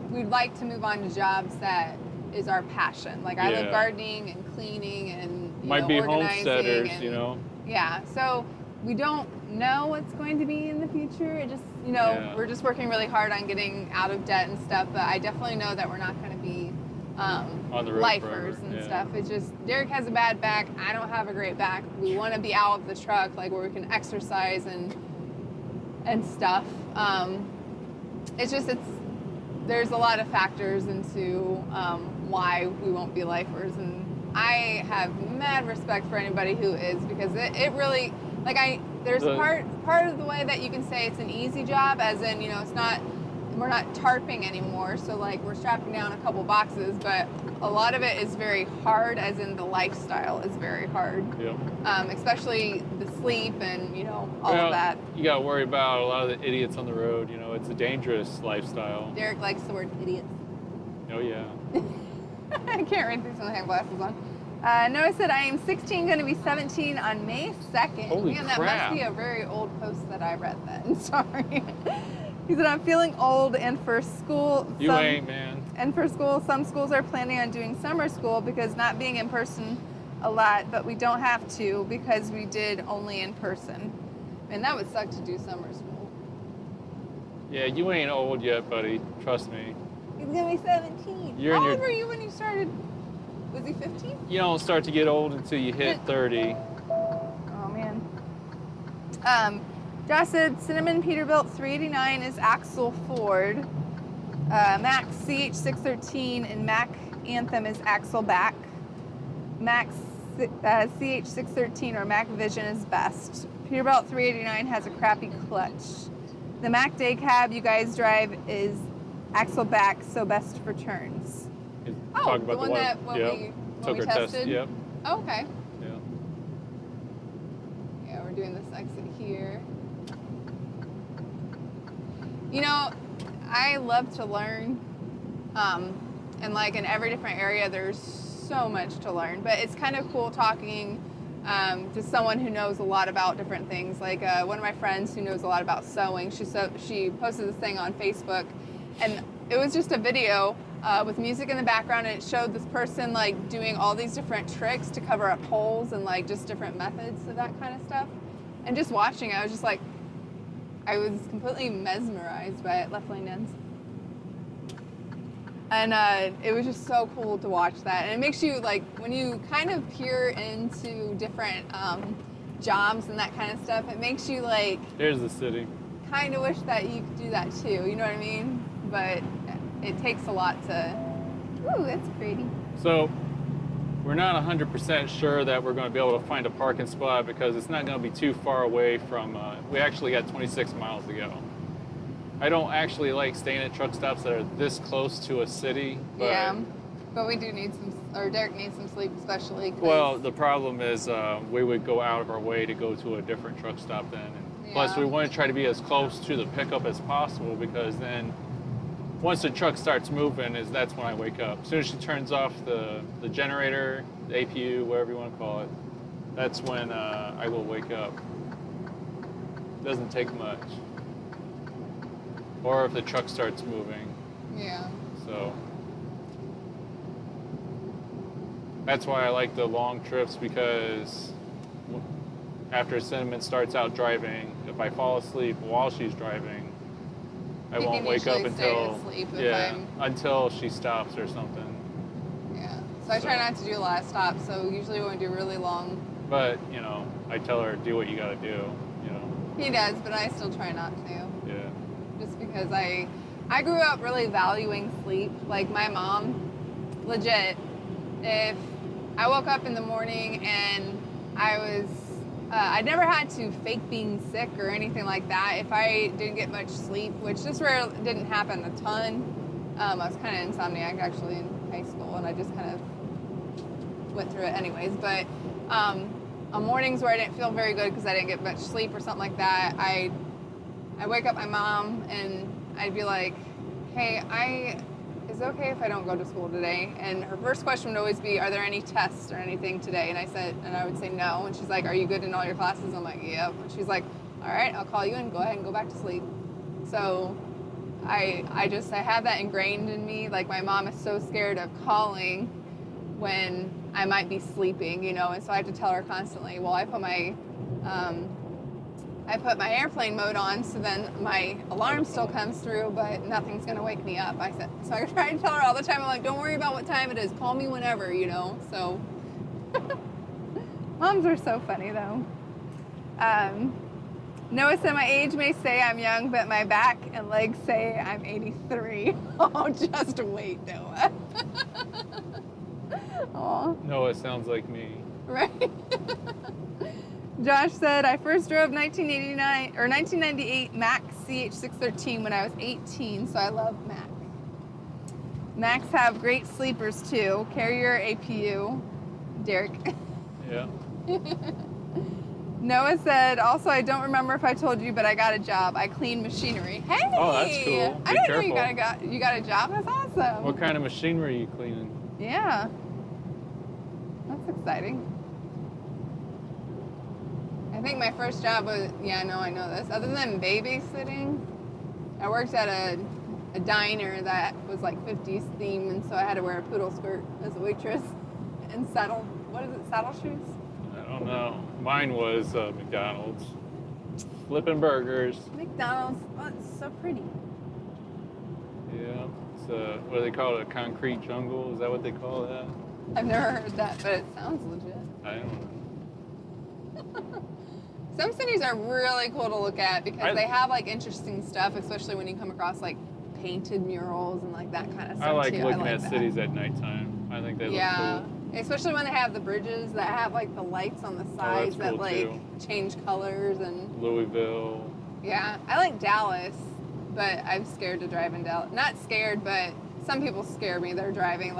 we'd like to move on to jobs that is our passion. Like, I love gardening and cleaning and, you might know, be organizing homesteaders, and, you know. Yeah. So we don't know what's going to be in the future. It just, you know, we're just working really hard on getting out of debt and stuff. But I definitely know that we're not going to be on the road lifers forever. and stuff. It's just, Derek has a bad back. I don't have a great back. We want to be out of the truck, like, where we can exercise and stuff. It's just, there's a lot of factors into why we won't be lifers, and I have mad respect for anybody who is, because it really, like, there's part of the way that you can say it's an easy job, as in, you know, we're not tarping anymore, so, like, we're strapping down a couple boxes, but a lot of it is very hard, as in the lifestyle is very hard. Yep. Especially the sleep and, you know, all of that. You got to worry about a lot of the idiots on the road. You know, it's a dangerous lifestyle. Derek likes the word idiots. Oh, yeah. I can't read these when I have glasses on. Noah said, I am 16, going to be 17 on May 2nd. Holy Man, crap. that must be a very old post that I read then. Sorry. He said, I'm feeling old, and for school... You ain't, man. And for school, some schools are planning on doing summer school because not being in person a lot, but we don't have to because we did only in person. Man, that would suck to do summer school. Yeah, you ain't old yet, buddy. Trust me. He's going to be 17. You're How in old were you when you started? Was he 15? You don't start to get old until you hit 30. Oh, man. Josh said, Cinnamon Peterbilt 389 is Axel Ford. Mac CH613 and Mac Anthem is Axel back. Mac CH613 or Mac Vision is best. Peterbilt 389 has a crappy clutch. The Mac Day Cab you guys drive is axle back, so best for turns. Talk about the one that when yep. we Took when we her tested? test. Yep. Oh, okay. Yeah. Yeah, we're doing this exit here. You know, I love to learn, and like in every different area, there's so much to learn. But it's kind of cool talking to someone who knows a lot about different things. Like one of my friends who knows a lot about sewing, she posted this thing on Facebook, and it was just a video with music in the background, and it showed this person like doing all these different tricks to cover up holes and like just different methods of that kind of stuff. And just watching, I was just like, I was completely mesmerized by it. Left lane ends. And it was just so cool to watch that. And it makes you, like, when you kind of peer into different jobs and that kind of stuff, it makes you, like... There's the city. Kind of wish that you could do that, too. You know what I mean? But it takes a lot to... Ooh, that's pretty. So, we're not 100% sure that we're going to be able to find a parking spot because it's not going to be too far away from... we actually got 26 miles to go. I don't actually like staying at truck stops that are this close to a city. But, yeah, but we do need some, or Derek needs some sleep, especially. Well, the problem is we would go out of our way to go to a different truck stop then. And plus, we want to try to be as close to the pickup as possible because then once the truck starts moving, that's when I wake up. As soon as she turns off the generator, the APU, whatever you want to call it, that's when I will wake up. Doesn't take much. Or if the truck starts moving. Yeah. So that's why I like the long trips because after Cinnamon starts out driving, if I fall asleep while she's driving, I won't wake up until she stops or something. Yeah. So I try not to do a lot of stops. So usually when we do really long. But you know, I tell her do what you got to do. You know. He does, but I still try not to. Yeah. Just because I grew up really valuing sleep. Like my mom, legit, if I woke up in the morning and I never had to fake being sick or anything like that. If I didn't get much sleep, which this didn't happen a ton. I was kind of insomniac actually in high school, and I just kind of went through it anyways. But on mornings where I didn't feel very good because I didn't get much sleep or something like that, I wake up my mom and I'd be like, hey, is it okay if I don't go to school today? And her first question would always be, are there any tests or anything today? And I would say no. And she's like, are you good in all your classes? I'm like, yep. And she's like, all right, I'll call you and go ahead and go back to sleep. So I have that ingrained in me. Like my mom is so scared of calling when I might be sleeping, you know, and so I have to tell her constantly, well, I put my airplane mode on, so then my alarm still comes through, but nothing's gonna wake me up. So I try to tell her all the time, I'm like, don't worry about what time it is, call me whenever, you know, so. Moms are so funny though. Noah said my age may say I'm young, but my back and legs say I'm 83. Oh, just wait, Noah. Aw. Noah sounds like me. Right? Josh said, I first drove 1998 Mac CH613 when I was 18, so I love Mac. Macs have great sleepers too. Carrier APU. Derek. Yeah. Noah said, also, I don't remember if I told you, but I got a job. I clean machinery. Hey! Oh, that's cool. I didn't know you got a job. That's awesome. What kind of machinery are you cleaning? Yeah. That's exciting. I think my first job was, I know this. Other than babysitting, I worked at a diner that was like 50s theme, and so I had to wear a poodle skirt as a waitress and saddle shoes? I don't know. Mine was McDonald's. Flipping burgers. McDonald's. Oh, it's so pretty. Yeah. It's what do they call it? A concrete jungle? Is that what they call that? I've never heard that, but it sounds legit. I don't know. Some cities are really cool to look at because they have like interesting stuff, especially when you come across like painted murals and like that kind of stuff. I like looking at cities at nighttime. I think they look cool. Especially when they have the bridges that have like the lights on the sides that cool like too. change colors and Louisville. Yeah, I like Dallas, but I'm scared to drive in Dallas. Not scared, but some people scare me. They're driving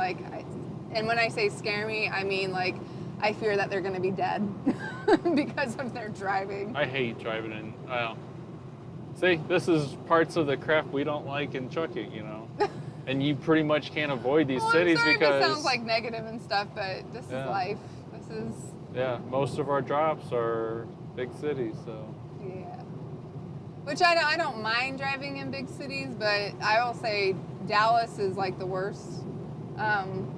and when I say scare me, I mean like I fear that they're going to be dead because of their driving. I hate driving in. See, this is parts of the crap we don't like in trucking, you know. And you pretty much can't avoid these cities I'm sorry because if it sounds like negative and stuff, but this is life. This is most of our drops are big cities, so. yeah. Which I don't mind driving in big cities, but I will say Dallas is like the worst.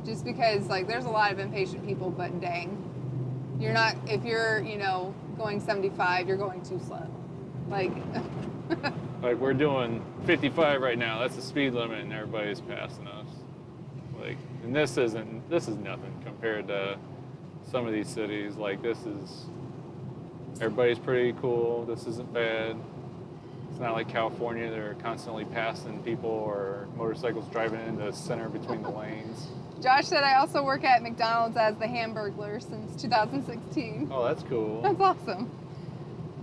Just because like there's a lot of impatient people, but dang, you're not, if you're, you know, going 75, you're going too slow. Like like we're doing 55 right now. That's the speed limit, and everybody's passing us. Like, and this is nothing compared to some of these cities. Like everybody's pretty cool. This isn't bad. It's not like California. They're constantly passing people or motorcycles driving into the center between the lanes. Josh said, I also work at McDonald's as the Hamburglar since 2016. Oh, that's cool. That's awesome.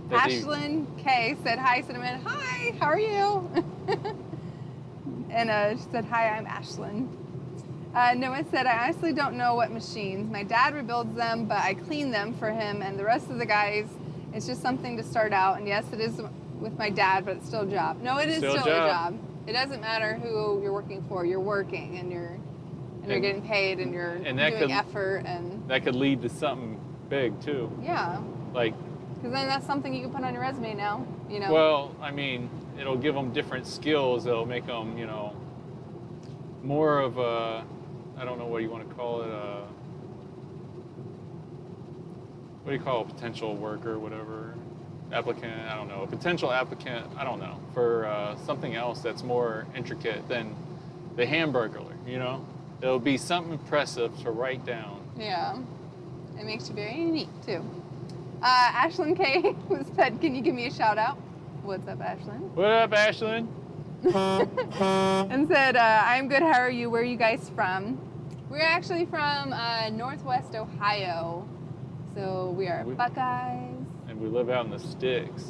Ashlyn K said, hi, Cinnamon. Hi, how are you? And she said, hi, I'm Ashlyn. Noah said, I honestly don't know what machines. My dad rebuilds them, but I clean them for him and the rest of the guys. It's just something to start out. And yes, it is with my dad, but it's still a job. No, it is still a job. It doesn't matter who you're working for. You're working and you're getting paid and you're doing effort. And that could lead to something big too. Yeah. Like, because then that's something you can put on your resume now, you know. Well, I mean, it'll give them different skills. It'll make them, you know, more of a, I don't know what you want to call it, what do you call a potential worker, whatever, applicant, I don't know, a potential applicant, I don't know, for something else that's more intricate than the Hamburglar, you know. It'll be something impressive to write down. Yeah, it makes you very unique too. Ashlyn K said, can you give me a shout out? What's up, Ashlyn? What up, Ashlyn? And said, I'm good, how are you? Where are you guys from? We're actually from Northwest Ohio. So we are Buckeyes. And we live out in the sticks.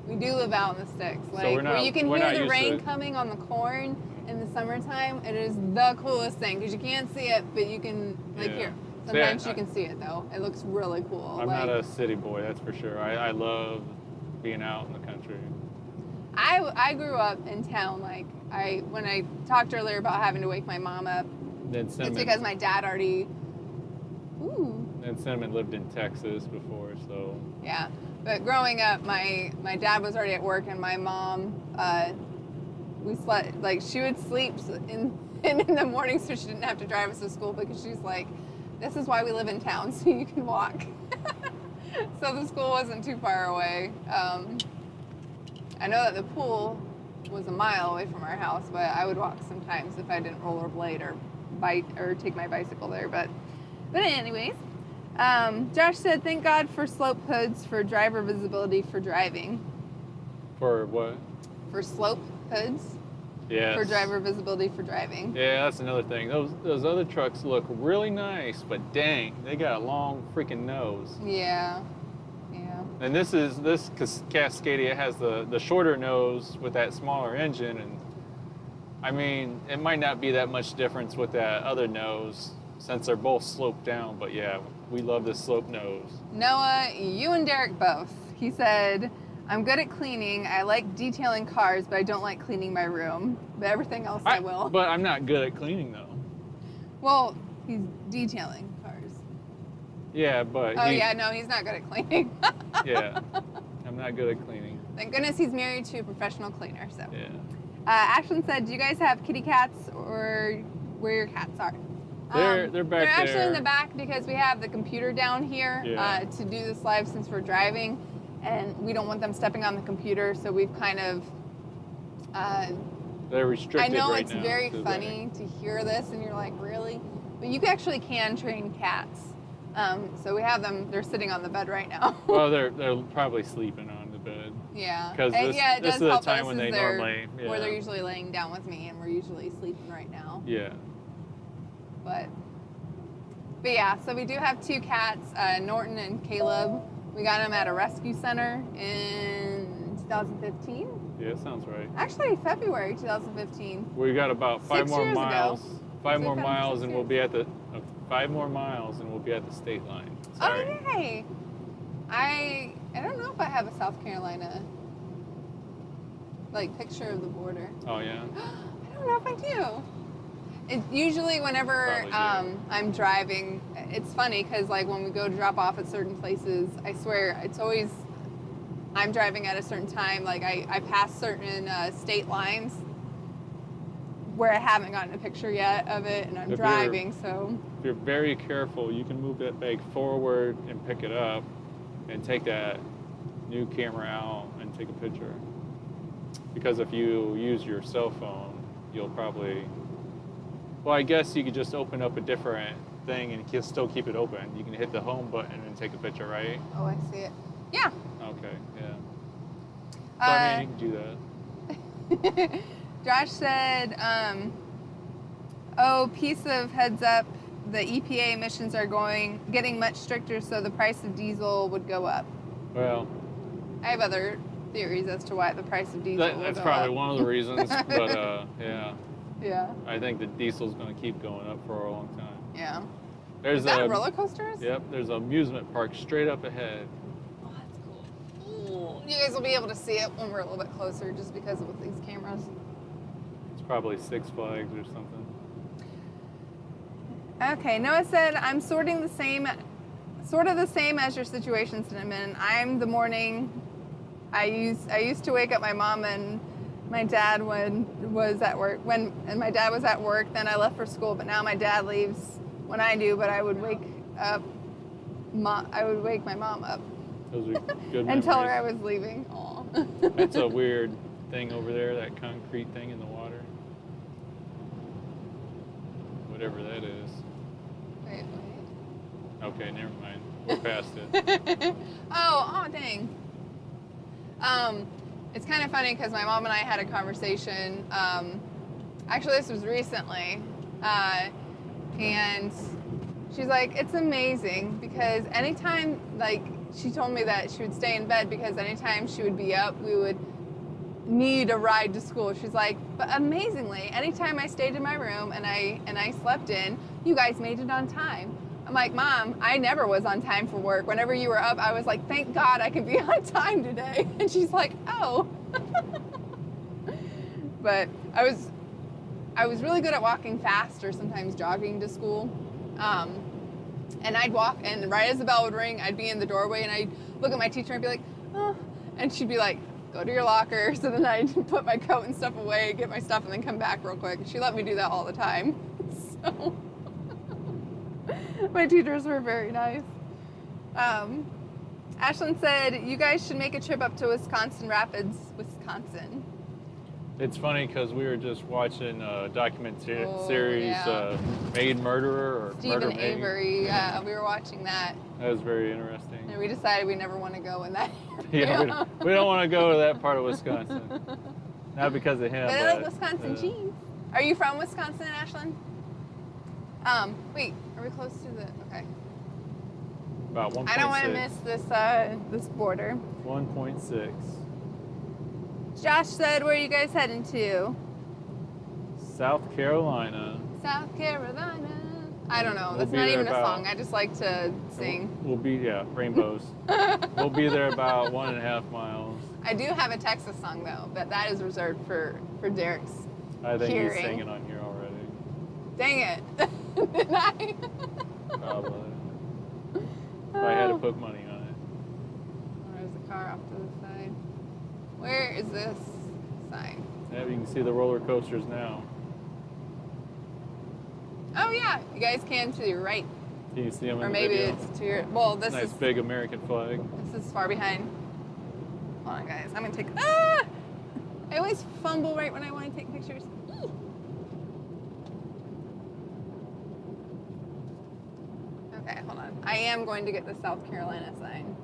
We do live out in the sticks. Like, so where you can hear the rain coming on the corn in the summertime. It is the coolest thing because you can't see it, but you can, like, hear. Sometimes you can see it though. It looks really cool. I'm not a city boy, that's for sure. I love being out in the country. I grew up in town. Like when I talked earlier about having to wake my mom up, it's because my dad already. Ooh. And Cinnamon lived in Texas before, so. Yeah, but growing up, my dad was already at work, and my mom, we slept, like, she would sleep in the morning so she didn't have to drive us to school because she's like, this is why we live in town, so you can walk. So the school wasn't too far away. I know that the pool was a mile away from our house, but I would walk sometimes if I didn't rollerblade or take my bicycle there. But anyways, Josh said, thank God for slope hoods for driver visibility for driving. For what? For slope hoods. Yeah. For driver visibility for driving. Yeah, that's another thing. Those other trucks look really nice, but dang, they got a long freaking nose. Yeah. And this Cascadia has the shorter nose with that smaller engine, and I mean, it might not be that much difference with that other nose since they're both sloped down, but yeah, we love this slope nose. Noah, you and Derek both. He said, I'm good at cleaning. I like detailing cars, but I don't like cleaning my room. But everything else I will. But I'm not good at cleaning, though. Well, he's detailing cars. Yeah, but he's not good at cleaning. Yeah, I'm not good at cleaning. Thank goodness he's married to a professional cleaner, so. Yeah. Ashlyn said, do you guys have kitty cats or where your cats are? They're back there. They're actually in the back because we have the computer down here to do this live since we're driving, and we don't want them stepping on the computer, so we've kind of... they're restricted right now. I know it's very funny to hear this, and you're like, really? But you actually can train cats. So we have them, they're sitting on the bed right now. Well, they're probably sleeping on the bed. Yeah. Because this is the time when they normally... Yeah. Where they're usually laying down with me, and we're usually sleeping right now. Yeah. But yeah, so we do have two cats, Norton and Caleb. We got them at a rescue center in 2015. Yeah, that sounds right. Actually, February 2015. We got about 5 more miles. Ago. 5 more miles, and we'll be at the 5 more miles and we'll be at the state line. Sorry. Oh, yay! I don't know if I have a South Carolina like picture of the border. Oh yeah. I don't know if I do. It usually whenever I'm driving, it's funny because like when we go to drop off at certain places, I swear it's always I'm driving at a certain time. Like I pass certain state lines where I haven't gotten a picture yet of it, and I'm driving. So if you're very careful, you can move that bag forward and pick it up, and take that new camera out and take a picture. Because if you use your cell phone, you'll probably. Well, I guess you could just open up a different thing and you'll still keep it open. You can hit the home button and take a picture, right? Oh, I see it. Yeah. Okay, yeah. So, I mean, you can do that. Josh said, piece of heads up, the EPA emissions are getting much stricter, so the price of diesel would go up. Well, I have other theories as to why the price of diesel that's probably one of the reasons, but yeah. Yeah. I think the diesel's going to keep going up for a long time. Yeah. There's Is that roller coasters? Yep, there's an amusement park straight up ahead. Oh, that's cool. Ooh. You guys will be able to see it when we're a little bit closer just because of these cameras. It's probably Six Flags or something. Okay, Noah said, I'm sort of the same as your situation, Cinnamon. I'm the morning. I used to wake up my mom and my dad and my dad was at work, then I left for school, but now my dad leaves when I do, but I would wake my mom up. Those are good and tell her memories. I was leaving. Aw. That's a weird thing over there, that concrete thing in the water. Whatever that is. Wait. Okay, never mind. We're past it. Oh, dang. It's kind of funny because my mom and I had a conversation. Actually, this was recently. And she's like, it's amazing because anytime, like, she told me that she would stay in bed because anytime she would be up, we would need a ride to school. She's like, but amazingly, anytime I stayed in my room and I slept in, you guys made it on time. I'm like, Mom, I never was on time for work. Whenever you were up, I was like, thank God I could be on time today. And she's like, oh. But I was really good at walking fast or sometimes jogging to school. And I'd walk, and right as the bell would ring, I'd be in the doorway, and I'd look at my teacher and be like, oh. And she'd be like, go to your locker. So then I'd put my coat and stuff away, get my stuff, and then come back real quick. She let me do that all the time. So my teachers were very nice. Ashlyn said, you guys should make a trip up to Wisconsin Rapids, Wisconsin. It's funny because we were just watching a documentary series, yeah. Made Murderer or Stephen Murder Made. Avery, yeah, we were watching that. That was very interesting. And we decided we never want to go in that area. Yeah, we don't want to go to that part of Wisconsin. Not because of him, But I like Wisconsin cheese. Are you from Wisconsin, Ashlyn? Wait, are we close to the, okay. About 1.6. I don't want to miss this border. 1.6. Josh said, where are you guys heading to? South Carolina. South Carolina. I don't know. We'll That's be not there even a about- song. I just like to sing. We'll be, rainbows. We'll be there about 1.5 miles. I do have a Texas song, though, but that is reserved for Derek's I think hearing. he's singing on here already. Dang it. Didn't I? Probably. If I had to put money on it. There's a car off to the side. Where is this sign? Yeah, you can see the roller coasters now. Oh, yeah. You guys can to your right. Can you see them in Or the maybe video? it's to your... Well, this Nice is... big American flag. This is far behind. Hold on, guys. I'm going to take... Ah! I always fumble right when I want to take pictures. Eee. Okay, hold on. I am going to get the South Carolina sign.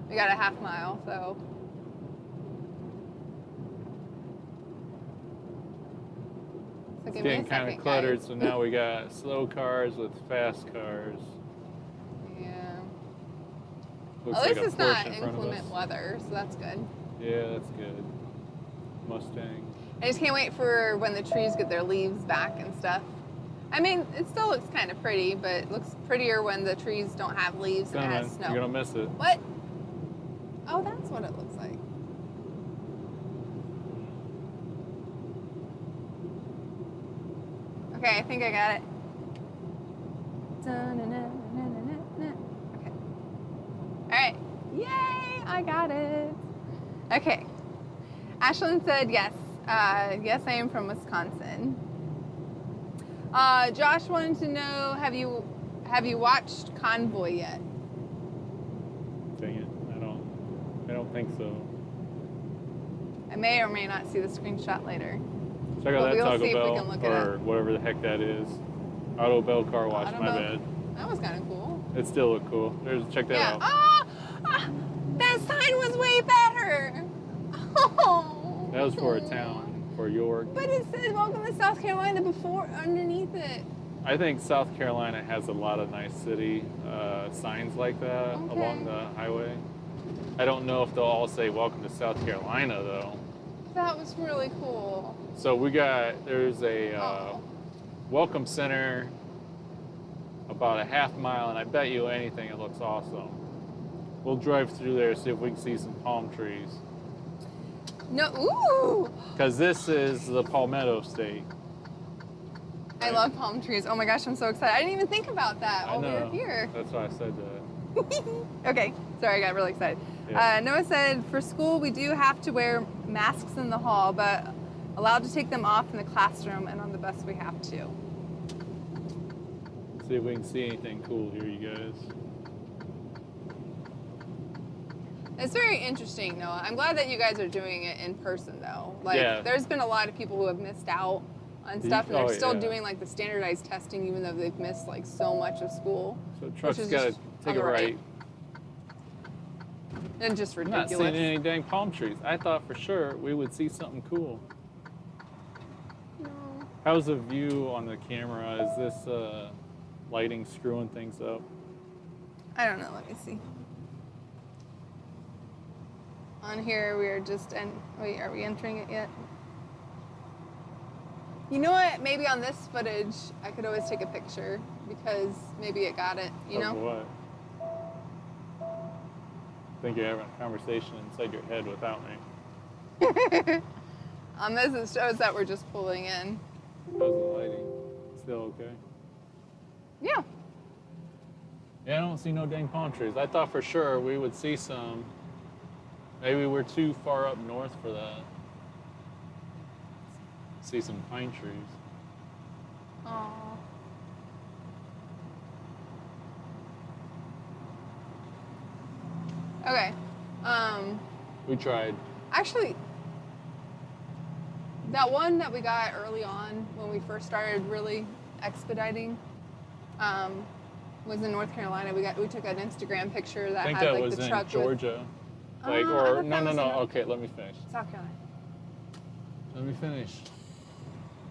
We got a half mile, so... So It's give me a getting kind second, of cluttered, guys. so now we got slow cars with fast cars. Yeah. Looks At like least a it's not Porsche in front of inclement us. weather, so that's good. Yeah, that's good. Mustang. I just can't wait for when the trees get their leaves back and stuff. I mean, it still looks kind of pretty, but it looks prettier when the trees don't have leaves and it has snow. You're gonna miss it. What? Oh, that's what it looks like. Okay, I think I got it. Okay. All right. Yay! I got it. Okay. Ashlyn said yes. Yes, I am from Wisconsin. Josh wanted to know, have you watched Convoy yet? Dang it, I don't think so. I may or may not see the screenshot later. Check out that we'll Taco see if we Bell can look it or up. whatever the heck that is. Auto Bell Car Wash, Auto my Bell. bad. That was kind of cool. It still looked cool. Check that Yeah. out. Oh, that sign was way better. Oh. That was for a town, for York. But it said "Welcome to South Carolina" before underneath it. I think South Carolina has a lot of nice city signs like that along the highway. I don't know if they'll all say "Welcome to South Carolina" though. That was really cool. So there's a welcome center about a half mile, and I bet you anything it looks awesome. We'll drive through there, see if we can see some palm trees. No, ooh! Because this is the Palmetto State. I love palm trees. Oh my gosh, I'm so excited. I didn't even think about that while we were here. That's why I said that. Okay, sorry, I got really excited. Yeah. Noah said, for school, we do have to wear masks in the hall, but allowed to take them off in the classroom, and on the bus we have to. See if we can see anything cool here, you guys. It's very interesting, Noah. I'm glad that you guys are doing it in person, though. Like, Yeah. there's been a lot of people who have missed out on stuff, and they're still doing like the standardized testing, even though they've missed like so much of school. So truck's is got to just take on a the right. right. And just I'm not ridiculous. seeing any dang palm trees. I thought for sure we would see something cool. No. How's the view on the camera? Is this lighting screwing things up? I don't know. Let me see. On here, we are just wait, are we entering it yet? You know what? Maybe on this footage, I could always take a picture because maybe it got it. You Of know? what? I think you're having a conversation inside your head without me. On this, it shows that we're just pulling in. How's the lighting? Still okay? Yeah. Yeah, I don't see no dang palm trees. I thought for sure we would see some. Maybe we're too far up north for that. See some pine trees. Aww. Okay. We tried. Actually, that one that we got early on when we first started really expediting was in North Carolina. We took an Instagram picture that I think had that like was the in truck Georgia. I Like, thought or that no. was in Okay, let me finish. South Carolina. Let me finish.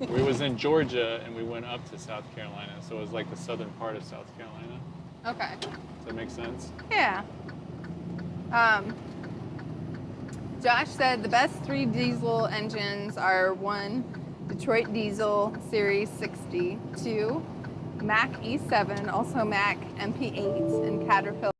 We was in Georgia and we went up to South Carolina, so it was like the southern part of South Carolina. Okay. Does that make sense? Yeah. Josh said the best 3 diesel engines are 1, Detroit Diesel Series 60, 2, Mack E7, also Mack MP8, and Caterpillar